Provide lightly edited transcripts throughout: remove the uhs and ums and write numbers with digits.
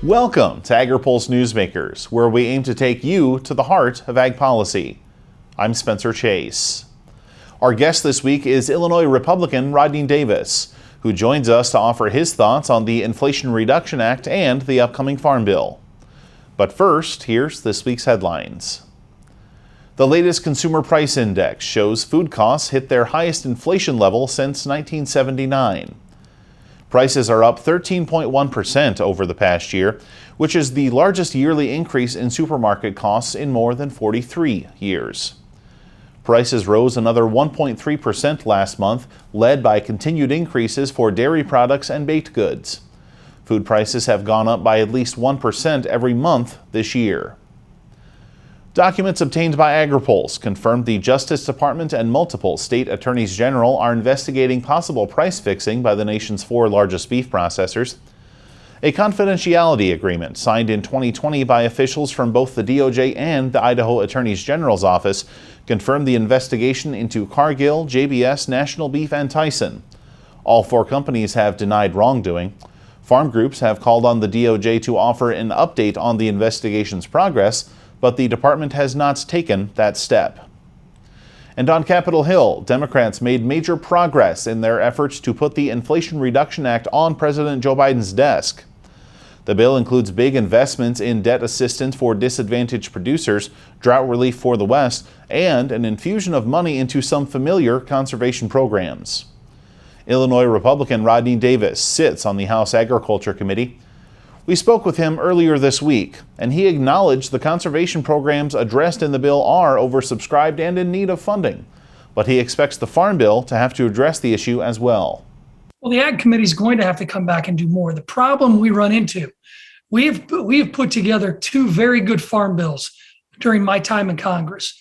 Welcome to Agri-Pulse Newsmakers, where we aim to take you to the heart of ag policy. I'm Spencer Chase. Our guest this week is Illinois Republican Rodney Davis, who joins us to offer his thoughts on the Inflation Reduction Act and the upcoming Farm Bill. But first, here's this week's headlines. The latest Consumer Price Index shows food costs hit their highest inflation level since 1979. Prices are up 13.1% over the past year, which is the largest yearly increase in supermarket costs in more than 43 years. Prices rose another 1.3% last month, led by continued increases for dairy products and baked goods. Food prices have gone up by at least 1% every month this year. Documents obtained by Agri-Pulse confirmed the Justice Department and multiple state attorneys general are investigating possible price fixing by the nation's 4 largest beef processors. A confidentiality agreement signed in 2020 by officials from both the DOJ and the Idaho Attorney General's office confirmed the investigation into Cargill, JBS, National Beef, and Tyson. All 4 companies have denied wrongdoing. Farm groups have called on the DOJ to offer an update on the investigation's progress, but the department has not taken that step. And on Capitol Hill, Democrats made major progress in their efforts to put the Inflation Reduction Act on President Joe Biden's desk. The bill includes big investments in debt assistance for disadvantaged producers, drought relief for the West, and an infusion of money into some familiar conservation programs. Illinois Republican Rodney Davis sits on the House Agriculture Committee. We spoke with him earlier this week, and he acknowledged the conservation programs addressed in the bill are oversubscribed and in need of funding, but he expects the Farm Bill to have to address the issue as well. Well, the Ag Committee is going to have to come back and do more. The problem we run into, we have put together 2 very good farm bills during my time in Congress,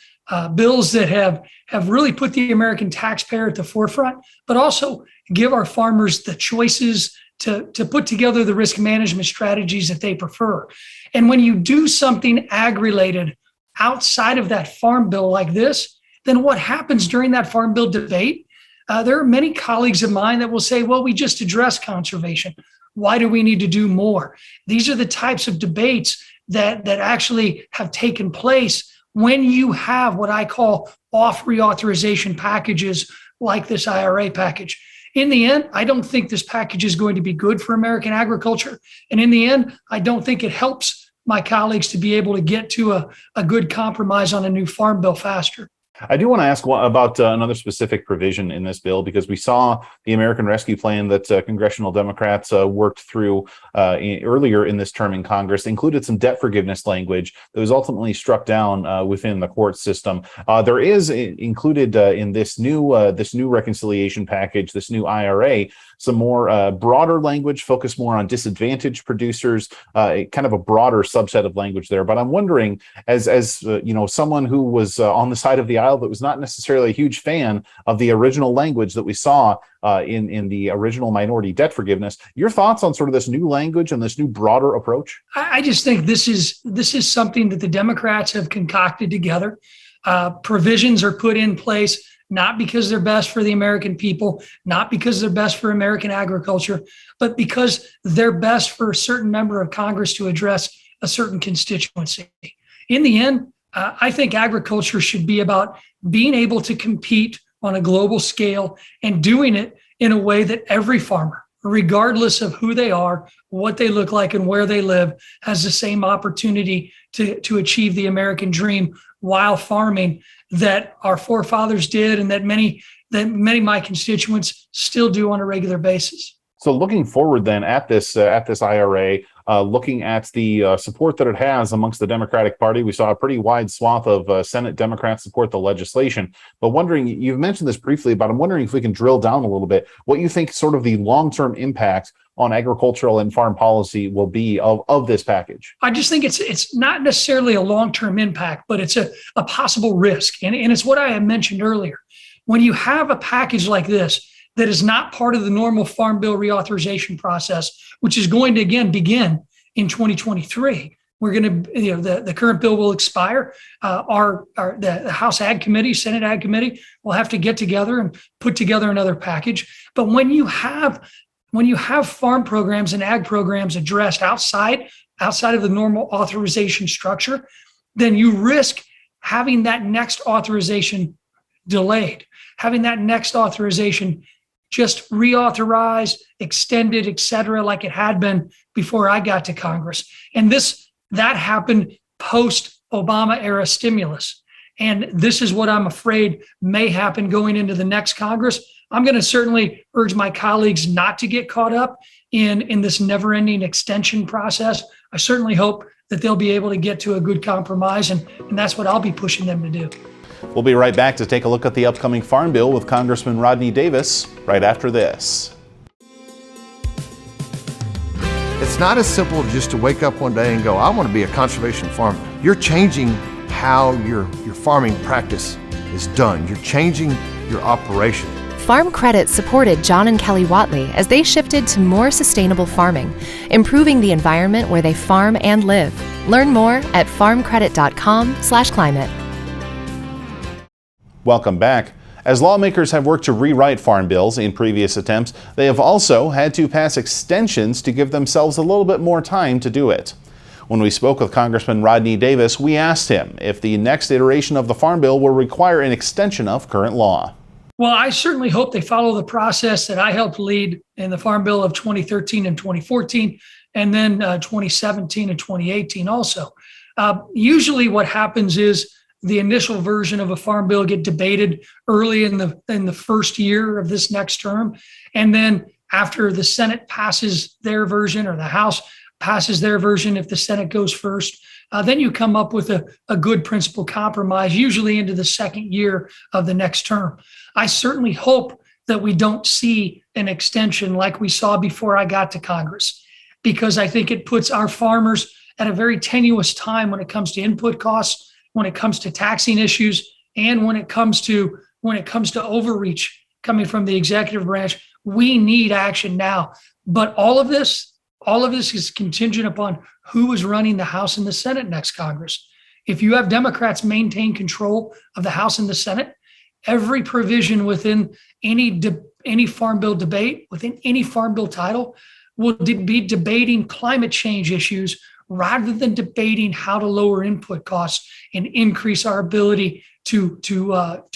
bills that have really put the American taxpayer at the forefront, but also give our farmers the choices to put together the risk management strategies that they prefer. And when you do something ag-related outside of that farm bill like this, then what happens during that farm bill debate? There are many colleagues of mine that will say, well, we just addressed conservation. Why do we need to do more? These are the types of debates that actually have taken place when you have what I call off reauthorization packages like this IRA package. In the end, I don't think this package is going to be good for American agriculture. And in the end, I don't think it helps my colleagues to be able to get to a good compromise on a new farm bill faster. I do want to ask about another specific provision in this bill, because we saw the American Rescue Plan that congressional Democrats worked through earlier in this term in Congress included some debt forgiveness language that was ultimately struck down within the court system. There is included in this new reconciliation package, this new IRA, some more broader language, focused more on disadvantaged producers, kind of a broader subset of language there. But I'm wondering, as someone who was on the side of the aisle that was not necessarily a huge fan of the original language that we saw in the original minority debt forgiveness, your thoughts on sort of this new language and this new broader approach? I just think this is something that the Democrats have concocted together. Provisions are put in place not because they're best for the American people, not because they're best for American agriculture, but because they're best for a certain member of Congress to address a certain constituency. In the end, I think agriculture should be about being able to compete on a global scale and doing it in a way that every farmer, regardless of who they are, what they look like, and where they live, has the same opportunity to achieve the American dream while farming that our forefathers did and that many of my constituents still do on a regular basis. So looking forward then at this IRA, looking at the support that it has amongst the Democratic Party, we saw a pretty wide swath of Senate Democrats support the legislation. But wondering, you've mentioned this briefly, but I'm wondering if we can drill down a little bit, what you think sort of the long-term impact on agricultural and farm policy will be of this package. I just think it's not necessarily a long-term impact, but it's a possible risk. And it's what I had mentioned earlier. When you have a package like this that is not part of the normal Farm Bill reauthorization process, which is going to again begin in 2023, we're going to, the current bill will expire. The House Ag Committee, Senate Ag Committee will have to get together and put together another package. But when you have farm programs and ag programs addressed outside outside of the normal authorization structure, then you risk having that next authorization delayed, having that next authorization just reauthorized, extended, et cetera, like it had been before I got to Congress. And that happened post-Obama era stimulus. And this is what I'm afraid may happen going into the next Congress. I'm going to certainly urge my colleagues not to get caught up in this never-ending extension process. I certainly hope that they'll be able to get to a good compromise, and that's what I'll be pushing them to do. We'll be right back to take a look at the upcoming Farm Bill with Congressman Rodney Davis right after this. It's not as simple just to wake up one day and go, I want to be a conservation farmer. You're changing how your farming practice is done. You're changing your operation. Farm Credit supported John and Kelly Watley as they shifted to more sustainable farming, improving the environment where they farm and live. Learn more at farmcredit.com/climate. Welcome back. As lawmakers have worked to rewrite farm bills in previous attempts, they have also had to pass extensions to give themselves a little bit more time to do it. When we spoke with Congressman Rodney Davis, we asked him if the next iteration of the Farm Bill will require an extension of current law. Well, I certainly hope they follow the process that I helped lead in the Farm Bill of 2013 and 2014, and then 2017 and 2018 also. Usually what happens is the initial version of a farm bill get debated early in the first year of this next term. And then after the Senate passes their version or the House passes their version, if the Senate goes first, then you come up with a good principal compromise, usually into the second year of the next term. I certainly hope that we don't see an extension like we saw before I got to Congress, because I think it puts our farmers at a very tenuous time when it comes to input costs, when it comes to taxing issues, and when it comes to overreach coming from the executive branch. We need action now. But all of this is contingent upon who is running the House and the Senate next Congress. If you have Democrats maintain control of the House and the Senate, every provision within any farm bill debate, within any farm bill title, will be debating climate change issues rather than debating how to lower input costs and increase our ability to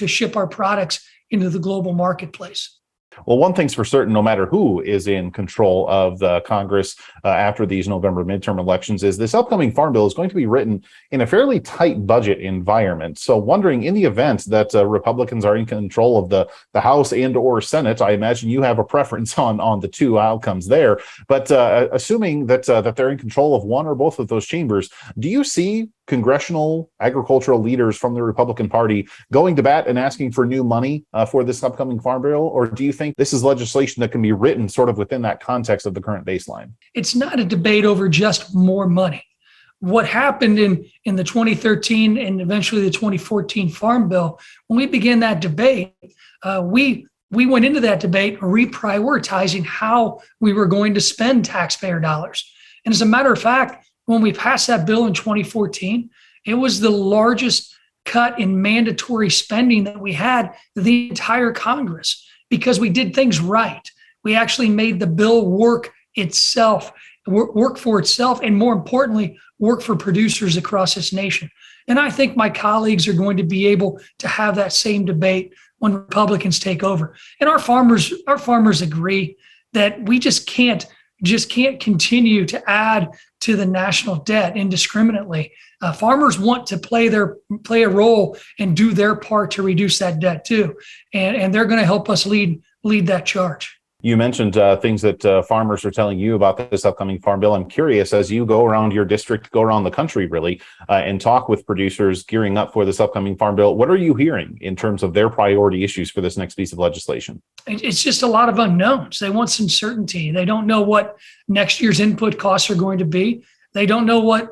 ship our products into the global marketplace. Well, one thing's for certain, no matter who is in control of the Congress after these November midterm elections, is this upcoming Farm Bill is going to be written in a fairly tight budget environment. So wondering, in the event that Republicans are in control of the House and or Senate, I imagine you have a preference on the two outcomes there. But assuming that they're in control of one or both of those chambers, do you see congressional agricultural leaders from the Republican Party going to bat and asking for new money for this upcoming Farm Bill? Or do you think this is legislation that can be written sort of within that context of the current baseline? It's not a debate over just more money. What happened in the 2013 and eventually the 2014 Farm Bill, when we began that debate, we went into that debate reprioritizing how we were going to spend taxpayer dollars. And as a matter of fact, when we passed that bill in 2014, it was the largest cut in mandatory spending that we had the entire Congress, because we did things right. We actually made the bill work for itself, and more importantly, work for producers across this nation. And I think my colleagues are going to be able to have that same debate when Republicans take over. And our farmers agree that we just can't continue to add to the national debt indiscriminately. Farmers want to play a role and do their part to reduce that debt too, and they're going to help us lead that charge. You mentioned things that farmers are telling you about this upcoming Farm Bill. I'm curious, as you go around your district, go around the country really, and talk with producers gearing up for this upcoming Farm Bill, what are you hearing in terms of their priority issues for this next piece of legislation? It's just a lot of unknowns. They want some certainty. They don't know what next year's input costs are going to be. They don't know what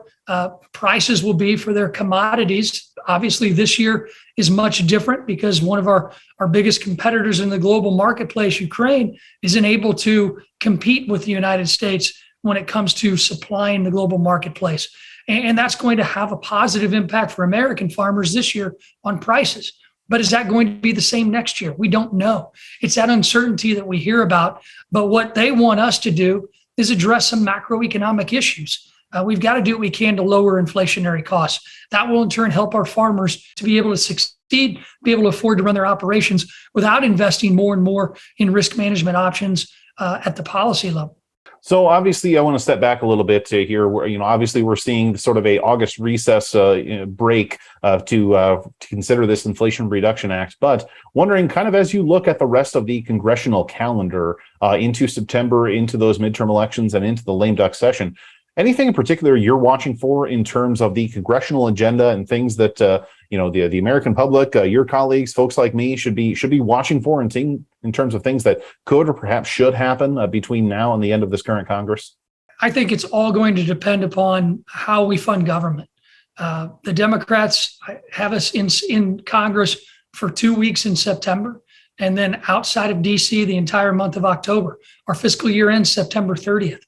prices will be for their commodities. Obviously, this year is much different because one of our biggest competitors in the global marketplace, Ukraine, isn't able to compete with the United States when it comes to supplying the global marketplace. And that's going to have a positive impact for American farmers this year on prices. But is that going to be the same next year? We don't know. It's that uncertainty that we hear about. But what they want us to do is address some macroeconomic issues. We've got to do what we can to lower inflationary costs. That will in turn help our farmers to be able to succeed, be able to afford to run their operations without investing more and more in risk management options at the policy level. So obviously, I want to step back a little bit here. Where obviously we're seeing sort of a August recess break to consider this Inflation Reduction Act. But wondering, kind of as you look at the rest of the congressional calendar into September, into those midterm elections, and into the lame duck session, anything in particular you're watching for in terms of the congressional agenda and things that the American public, your colleagues, folks like me should be watching for and seeing in terms of things that could or perhaps should happen between now and the end of this current Congress? I think it's all going to depend upon how we fund government. The Democrats have us in Congress for 2 weeks in September, and then outside of DC the entire month of October. Our fiscal year ends September 30th.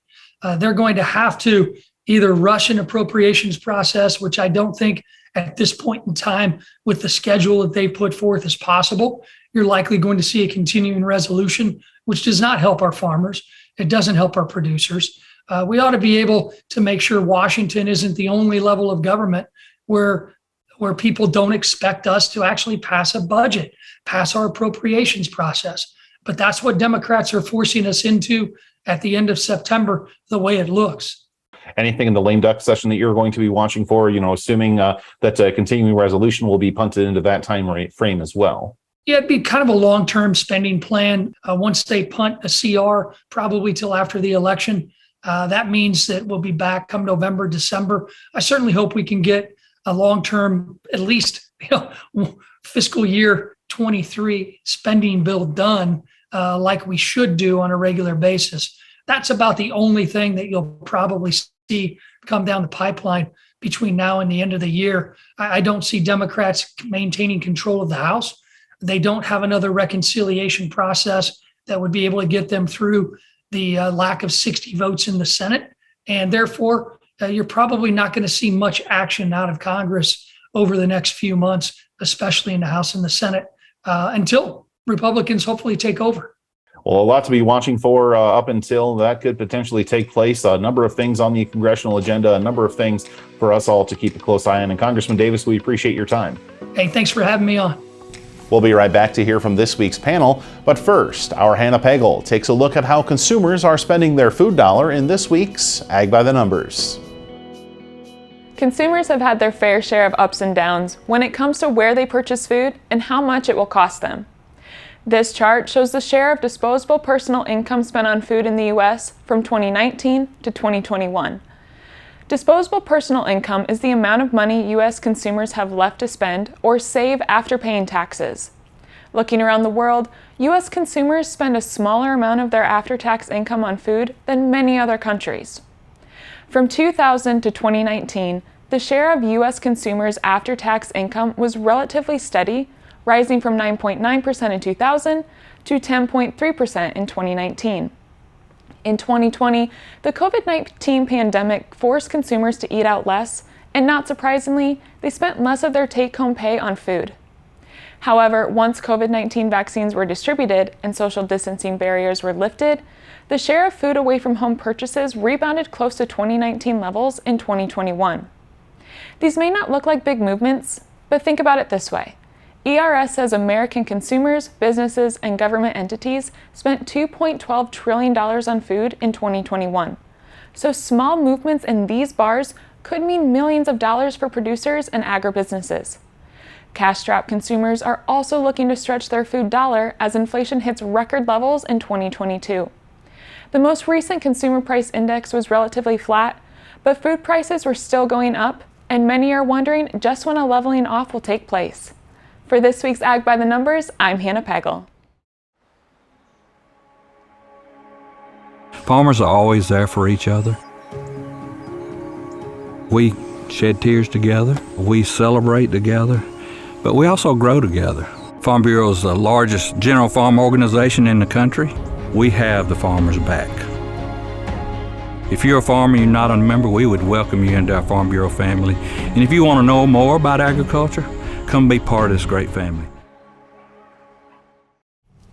They're going to have to either rush an appropriations process, which I don't think at this point in time with the schedule that they put forth is possible. You're likely going to see a continuing resolution, which does not help our farmers. It doesn't help our producers. We ought to be able to make sure Washington isn't the only level of government where people don't expect us to actually pass a budget, pass our appropriations process. But that's what Democrats are forcing us into at the end of September, the way it looks. Anything in the lame duck session that you're going to be watching for, assuming that a continuing resolution will be punted into that time frame as well? Yeah, it'd be kind of a long-term spending plan. Once they punt a CR, probably till after the election, that means that we'll be back come November, December. I certainly hope we can get a long-term, at least fiscal year 23 spending bill done like we should do on a regular basis. That's about the only thing that you'll probably see come down the pipeline between now and the end of the year. I don't see Democrats maintaining control of the House. They don't have another reconciliation process that would be able to get them through the lack of 60 votes in the Senate. And therefore, you're probably not going to see much action out of Congress over the next few months, especially in the House and the Senate, until Republicans hopefully take over. Well, a lot to be watching for up until that could potentially take place. A number of things on the congressional agenda, a number of things for us all to keep a close eye on. And Congressman Davis, we appreciate your time. Hey, thanks for having me on. We'll be right back to hear from this week's panel. But first, our Hannah Pagel takes a look at how consumers are spending their food dollar in this week's Ag by the Numbers. Consumers have had their fair share of ups and downs when it comes to where they purchase food and how much it will cost them. This chart shows the share of disposable personal income spent on food in the U.S. from 2019 to 2021. Disposable personal income is the amount of money U.S. consumers have left to spend or save after paying taxes. Looking around the world, U.S. consumers spend a smaller amount of their after-tax income on food than many other countries. From 2000 to 2019, the share of U.S. consumers' after-tax income was relatively steady, rising from 9.9% in 2000 to 10.3% in 2019. In 2020, the COVID-19 pandemic forced consumers to eat out less, and not surprisingly, they spent less of their take-home pay on food. However, once COVID-19 vaccines were distributed and social distancing barriers were lifted, the share of food away from home purchases rebounded close to 2019 levels in 2021. These may not look like big movements, but think about it this way. ERS says American consumers, businesses, and government entities spent $2.12 trillion on food in 2021. So small movements in these bars could mean millions of dollars for producers and agribusinesses. Cash-strapped consumers are also looking to stretch their food dollar as inflation hits record levels in 2022. The most recent consumer price index was relatively flat, but food prices were still going up, and many are wondering just when a leveling off will take place. For this week's Ag by the Numbers, I'm Hannah Pagel. Farmers are always there for each other. We shed tears together, we celebrate together, but we also grow together. Farm Bureau is the largest general farm organization in the country. We have the farmers' back. If you're a farmer and you're not a member, we would welcome you into our Farm Bureau family. And if you want to know more about agriculture, come be part of this great family.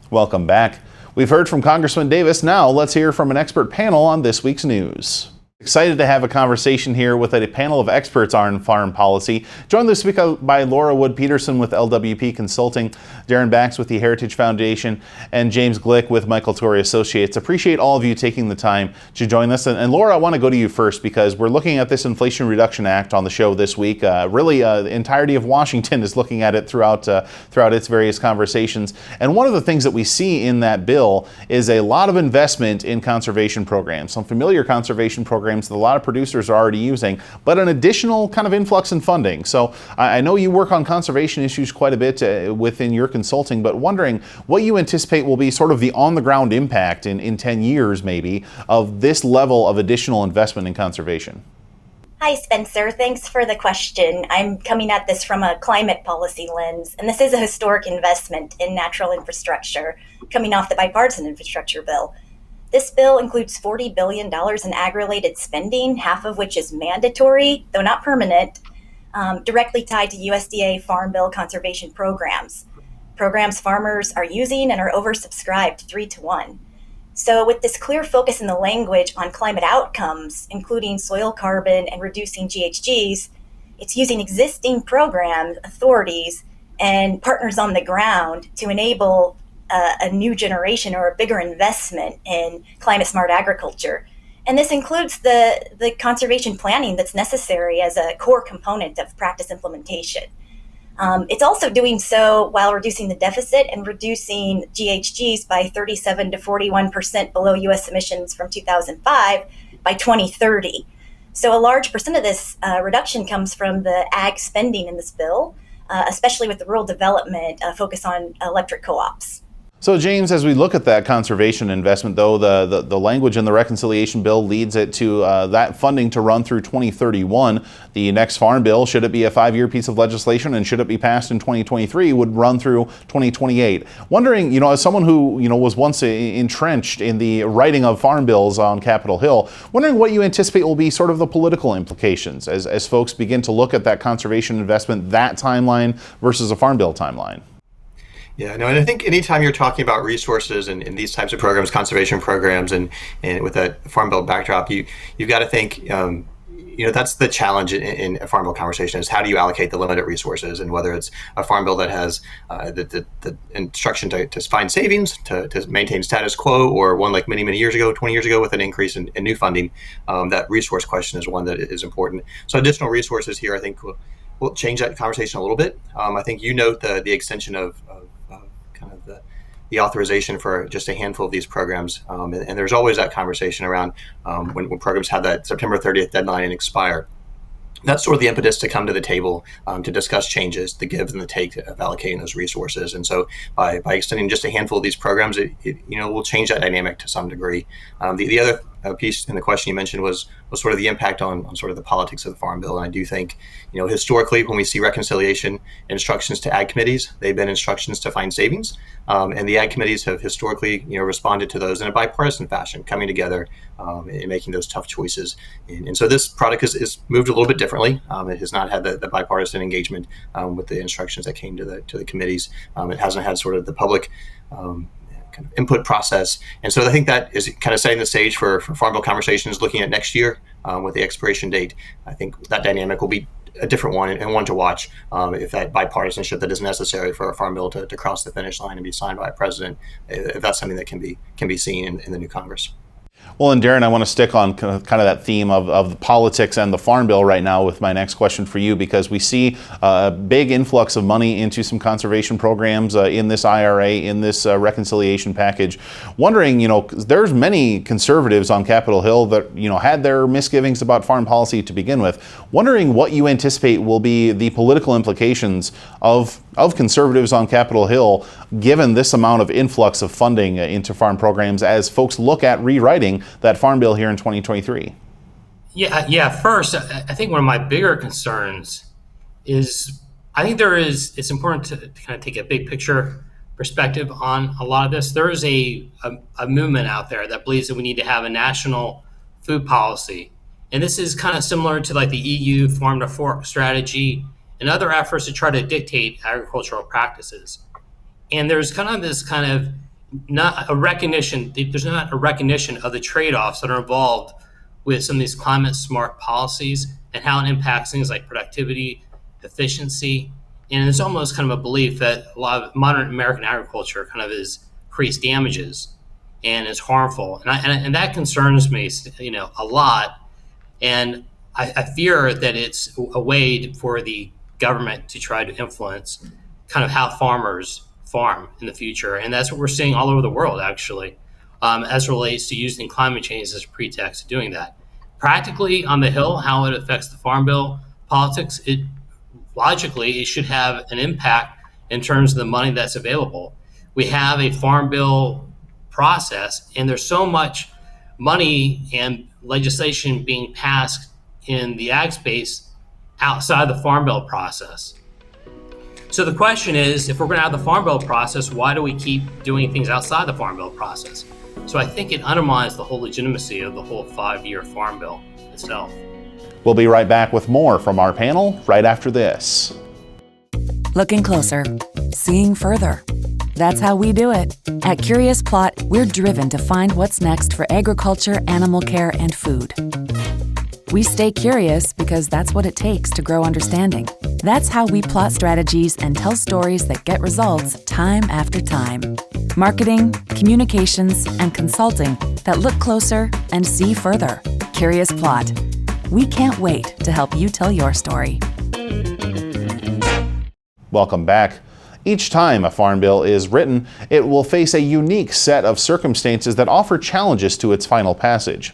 Welcome back. We've heard from Congressman Davis. Now let's hear from an expert panel on this week's news. Excited to have a conversation here with a panel of experts on farm policy. Joined this week by Laura Wood Peterson with LWP Consulting, Daren Bakst with the Heritage Foundation, and James Glueck with Michael Torrey Associates. Appreciate all of you taking the time to join us. And Laura, I want to go to you first because we're looking at this Inflation Reduction Act on the show this week. The entirety of Washington is looking at it throughout its various conversations. And one of the things that we see in that bill is a lot of investment in conservation programs, some familiar conservation programs that a lot of producers are already using, but an additional kind of influx in funding. So I know you work on conservation issues quite a bit within your consulting, but wondering what you anticipate will be sort of the on-the-ground impact in 10 years maybe of this level of additional investment in conservation. Hi, Spencer. Thanks for the question. I'm coming at this from a climate policy lens, and this is a historic investment in natural infrastructure coming off the bipartisan infrastructure bill. This bill includes $40 billion in ag-related spending, half of which is mandatory, though not permanent, directly tied to USDA Farm Bill conservation programs. Programs farmers are using and are oversubscribed 3-1. So with this clear focus in the language on climate outcomes, including soil carbon and reducing GHGs, it's using existing programs, authorities, and partners on the ground to enable a new generation or a bigger investment in climate smart agriculture. And this includes the conservation planning that's necessary as a core component of practice implementation. It's also doing so while reducing the deficit and reducing GHGs by 37 to 41% below US emissions from 2005 by 2030. So a large percent of this reduction comes from the ag spending in this bill, especially with the rural development focus on electric co-ops. So James, as we look at that conservation investment, though, the language in the reconciliation bill leads it to that funding to run through 2031. The next farm bill, should it be a 5-year piece of legislation and should it be passed in 2023, would run through 2028. Wondering, as someone who, was once entrenched in the writing of farm bills on Capitol Hill, wondering what you anticipate will be sort of the political implications as folks begin to look at that conservation investment, that timeline versus a farm bill timeline. Yeah, no, and I think anytime you're talking about resources and these types of programs, conservation programs, and with a farm bill backdrop, you've got to think, that's the challenge in a farm bill conversation is how do you allocate the limited resources, and whether it's a farm bill that has the instruction to find savings, to maintain status quo, or one like many years ago, 20 years ago with an increase in new funding, that resource question is one that is important. So additional resources here, I think, will change that conversation a little bit. I think you note the extension of kind of the authorization for just a handful of these programs. And there's always that conversation around when programs have that September 30th deadline and expire. That's sort of the impetus to come to the table to discuss changes, the give and the take of allocating those resources. And so by extending just a handful of these programs, it will change that dynamic to some degree. The other piece in the question you mentioned was sort of the impact on sort of the politics of the Farm Bill. And I do think, historically, when we see reconciliation instructions to ag committees, they've been instructions to find savings. And the ag committees have historically, responded to those in a bipartisan fashion, coming together and making those tough choices. And so this product is moved a little bit differently. It has not had the bipartisan engagement with the instructions that came to the committees. It hasn't had sort of the public kind of input process. And so I think that is kind of setting the stage for Farm Bill conversations looking at next year with the expiration date. I think that dynamic will be a different one and one to watch if that bipartisanship that is necessary for a Farm Bill to cross the finish line and be signed by a president, if that's something that can be seen in the new Congress. Well, and Daren, I want to stick on kind of that theme of the politics and the Farm Bill right now with my next question for you, because we see a big influx of money into some conservation programs in this IRA, in this reconciliation package. Wondering, there's many conservatives on Capitol Hill that, had their misgivings about farm policy to begin with. Wondering what you anticipate will be the political implications of conservatives on Capitol Hill, given this amount of influx of funding into farm programs as folks look at rewriting that Farm Bill here in 2023. Yeah. First, I think one of my bigger concerns is I think it's important to kind of take a big picture perspective on a lot of this. There is a movement out there that believes that we need to have a national food policy. And this is kind of similar to like the EU Farm to Fork strategy and other efforts to try to dictate agricultural practices. And there's kind of not a recognition of the trade-offs that are involved with some of these climate smart policies and how it impacts things like productivity, efficiency. And it's almost kind of a belief that a lot of modern American agriculture kind of creates damages and is harmful. And that concerns me, a lot. And I fear that it's a way for the government to try to influence kind of how farmers farm in the future. And that's what we're seeing all over the world, actually, as relates to using climate change as a pretext to doing that. Practically on the Hill, how it affects the Farm Bill politics, logically, it should have an impact in terms of the money that's available. We have a Farm Bill process, and there's so much money and legislation being passed in the ag space outside the Farm Bill process. So the question is, if we're going to have the Farm Bill process, why do we keep doing things outside the Farm Bill process? So I think it undermines the whole legitimacy of the whole 5-year Farm Bill itself. We'll be right back with more from our panel right after this. Looking closer, seeing further. That's how we do it. At Curious Plot, we're driven to find what's next for agriculture, animal care, and food. We stay curious because that's what it takes to grow understanding. That's how we plot strategies and tell stories that get results time after time. Marketing, communications, and consulting that look closer and see further. Curious Plot. We can't wait to help you tell your story. Welcome back. Each time a farm bill is written, it will face a unique set of circumstances that offer challenges to its final passage.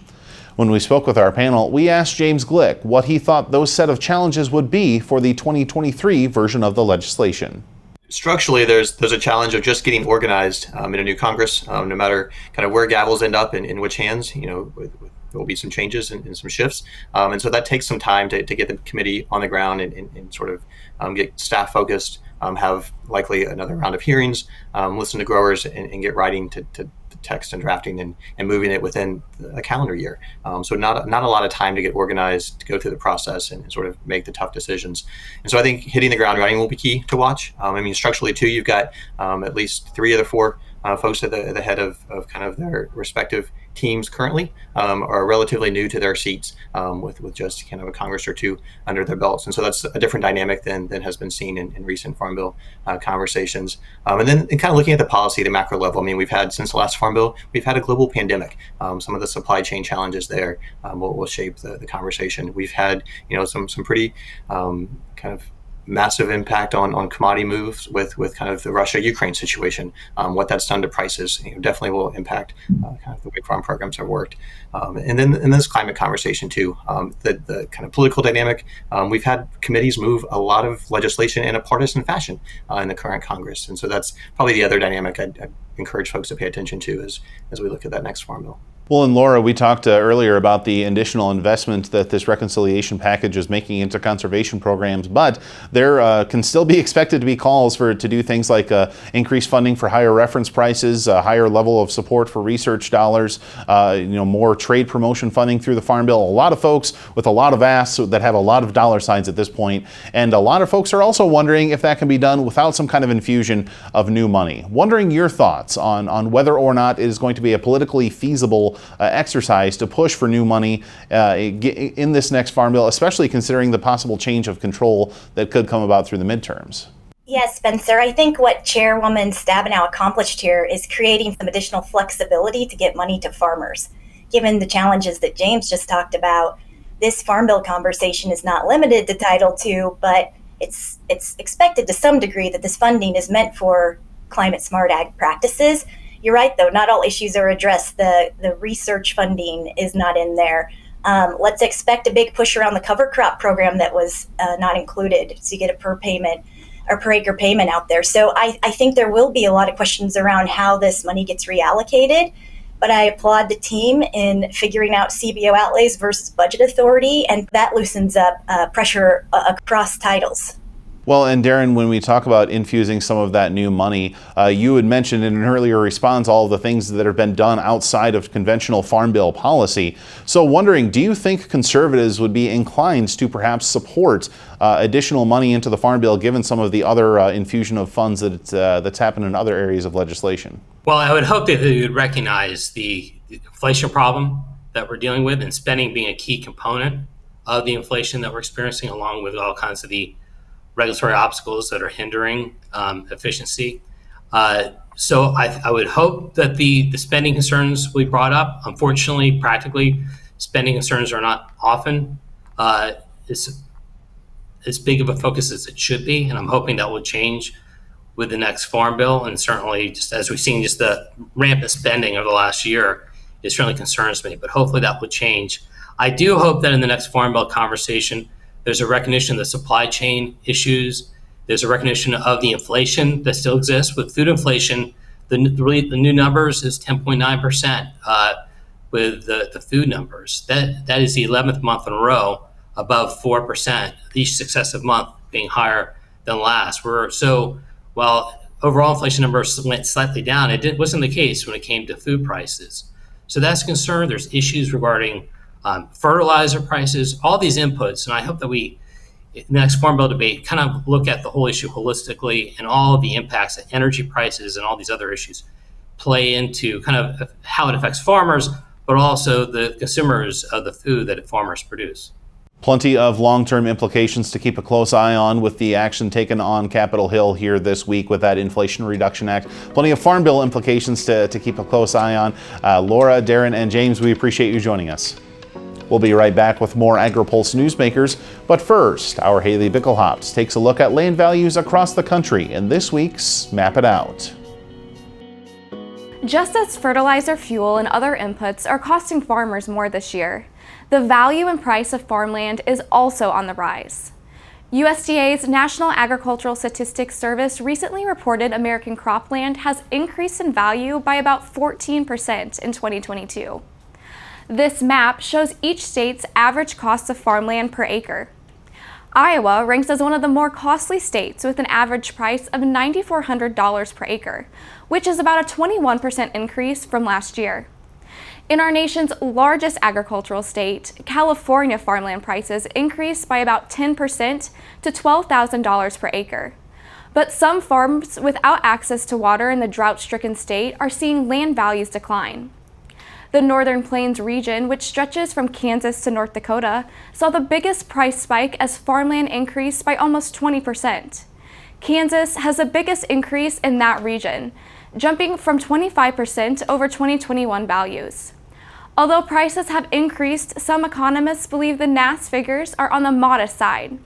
When we spoke with our panel, we asked James Glueck what he thought those set of challenges would be for the 2023 version of the legislation. Structurally, there's a challenge of just getting organized in a new Congress, no matter kind of where gavels end up and in which hands. There will be some changes and some shifts. And so that takes some time to get the committee on the ground and sort of get staff focused, have likely another round of hearings, listen to growers and get writing to text and drafting and moving it within a calendar year. So not a lot of time to get organized, to go through the process and sort of make the tough decisions. And so I think hitting the ground running will be key to watch. Structurally too, you've got at least 3 of the 4 folks at the head of kind of their respective teams currently are relatively new to their seats with just kind of a Congress or 2 under their belts. And so that's a different dynamic than has been seen in recent Farm Bill conversations. And then kind of looking at the policy, the macro level, we've had, since the last Farm Bill, we've had a global pandemic. Some of the supply chain challenges there will shape the conversation. We've had, some pretty kind of massive impact on commodity moves with kind of the Russia-Ukraine situation. What that's done to prices definitely will impact kind of the way farm programs have worked. And then in this climate conversation too, the kind of political dynamic, we've had committees move a lot of legislation in a partisan fashion in the current Congress. And so that's probably the other dynamic I'd encourage folks to pay attention to as we look at that next Farm Bill. Well, and Laura, we talked earlier about the additional investment that this reconciliation package is making into conservation programs, but there can still be expected to be calls to do things like increased funding for higher reference prices, a higher level of support for research dollars, more trade promotion funding through the Farm Bill. A lot of folks with a lot of asks that have a lot of dollar signs at this point, and a lot of folks are also wondering if that can be done without some kind of infusion of new money. Wondering your thoughts on whether or not it is going to be a politically feasible exercise to push for new money in this next Farm Bill, especially considering the possible change of control that could come about through the midterms. Yes, Spencer, I think what Chairwoman Stabenow accomplished here is creating some additional flexibility to get money to farmers. Given the challenges that James just talked about, this Farm Bill conversation is not limited to Title II, but it's expected to some degree that this funding is meant for climate smart ag practices. You're right, though, not all issues are addressed. The research funding is not in there. Let's expect a big push around the cover crop program that was not included, so you get a per acre payment out there. So I think there will be a lot of questions around how this money gets reallocated, but I applaud the team in figuring out CBO outlays versus budget authority, and that loosens up pressure across titles. Well, and Daren, when we talk about infusing some of that new money, you had mentioned in an earlier response all of the things that have been done outside of conventional Farm Bill policy. So wondering, do you think conservatives would be inclined to perhaps support additional money into the Farm Bill given some of the other infusion of funds that's happened in other areas of legislation? Well, I would hope that they would recognize the inflation problem that we're dealing with, and spending being a key component of the inflation that we're experiencing, along with all kinds of the regulatory obstacles that are hindering efficiency. So I would hope that the spending concerns will be brought up. Unfortunately, practically, spending concerns are not often as big of a focus as it should be, and I'm hoping that will change with the next farm bill. And certainly, just as we've seen, just the rampant spending over the last year, it certainly concerns me, but hopefully that will change. I do hope that in the next farm bill conversation, there's a recognition of the supply chain issues. There's a recognition of the inflation that still exists. With food inflation, the new numbers is 10.9% with the food numbers. That is the 11th month in a row above 4%, each successive month being higher than last. While overall inflation numbers went slightly down, it wasn't the case when it came to food prices. So that's a concern. There's issues regarding fertilizer prices, all these inputs, and I hope that we, in the next Farm Bill debate, kind of look at the whole issue holistically and all of the impacts that energy prices and all these other issues play into kind of how it affects farmers, but also the consumers of the food that farmers produce. Plenty of long-term implications to keep a close eye on with the action taken on Capitol Hill here this week with that Inflation Reduction Act. Plenty of Farm Bill implications to keep a close eye on. Laura, Daren, and James, we appreciate you joining us. We'll be right back with more Agri-Pulse Newsmakers, but first, our Haley Bickelhops takes a look at land values across the country in this week's Map It Out. Just as fertilizer, fuel, and other inputs are costing farmers more this year, the value and price of farmland is also on the rise. USDA's National Agricultural Statistics Service recently reported American cropland has increased in value by about 14% in 2022. This map shows each state's average cost of farmland per acre. Iowa ranks as one of the more costly states with an average price of $9,400 per acre, which is about a 21% increase from last year. In our nation's largest agricultural state, California farmland prices increased by about 10% to $12,000 per acre. But some farms without access to water in the drought-stricken state are seeing land values decline. The Northern Plains region, which stretches from Kansas to North Dakota, saw the biggest price spike as farmland increased by almost 20%. Kansas has the biggest increase in that region, jumping from 25% over 2021 values. Although prices have increased, some economists believe the NASS figures are on the modest side.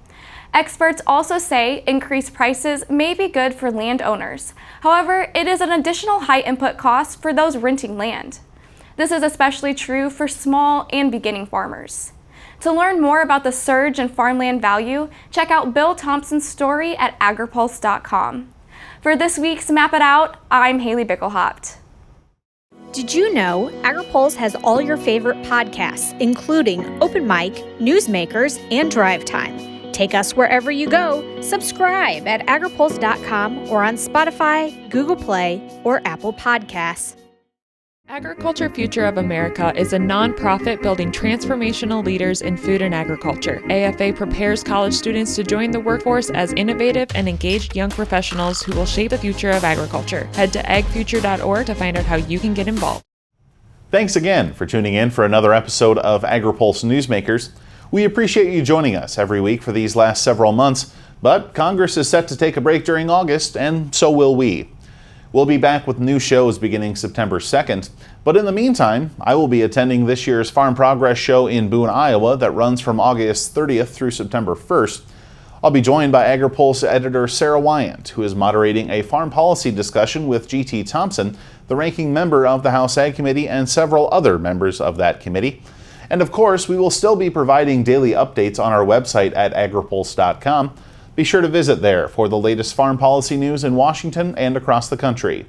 Experts also say increased prices may be good for landowners. However, it is an additional high input cost for those renting land. This is especially true for small and beginning farmers. To learn more about the surge in farmland value, check out Bill Thompson's story at agripulse.com. For this week's Map It Out, I'm Haley Bickelhopt. Did you know Agri-Pulse has all your favorite podcasts, including Open Mic, Newsmakers, and Drive Time? Take us wherever you go. Subscribe at agripulse.com or on Spotify, Google Play, or Apple Podcasts. Agriculture Future of America is a nonprofit building transformational leaders in food and agriculture. AFA prepares college students to join the workforce as innovative and engaged young professionals who will shape the future of agriculture. Head to agfuture.org to find out how you can get involved. Thanks again for tuning in for another episode of Agri-Pulse Newsmakers. We appreciate you joining us every week for these last several months, but Congress is set to take a break during August, and so will we. We'll be back with new shows beginning September 2nd, but in the meantime, I will be attending this year's Farm Progress Show in Boone, Iowa that runs from August 30th through September 1st. I'll be joined by Agri-Pulse editor Sarah Wyant, who is moderating a farm policy discussion with G.T. Thompson, the ranking member of the House Ag Committee, and several other members of that committee. And of course, we will still be providing daily updates on our website at agripulse.com. Be sure to visit there for the latest farm policy news in Washington and across the country.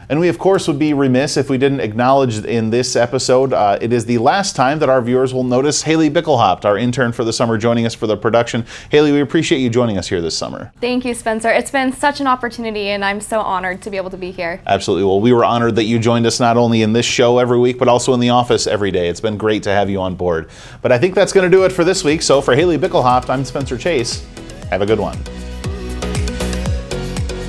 And we, of course, would be remiss if we didn't acknowledge in this episode, it is the last time that our viewers will notice Haley Bickelhopt, our intern for the summer, joining us for the production. Haley, we appreciate you joining us here this summer. Thank you, Spencer. It's been such an opportunity, and I'm so honored to be able to be here. Absolutely. Well, we were honored that you joined us not only in this show every week, but also in the office every day. It's been great to have you on board. But I think that's going to do it for this week. So for Haley Bickelhopt, I'm Spencer Chase. Have a good one.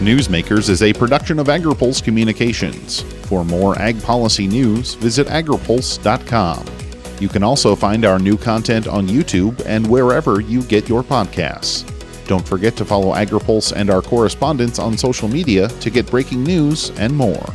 Newsmakers is a production of Agri-Pulse Communications. For more ag policy news, visit agripulse.com. You can also find our new content on YouTube and wherever you get your podcasts. Don't forget to follow Agri-Pulse and our correspondents on social media to get breaking news and more.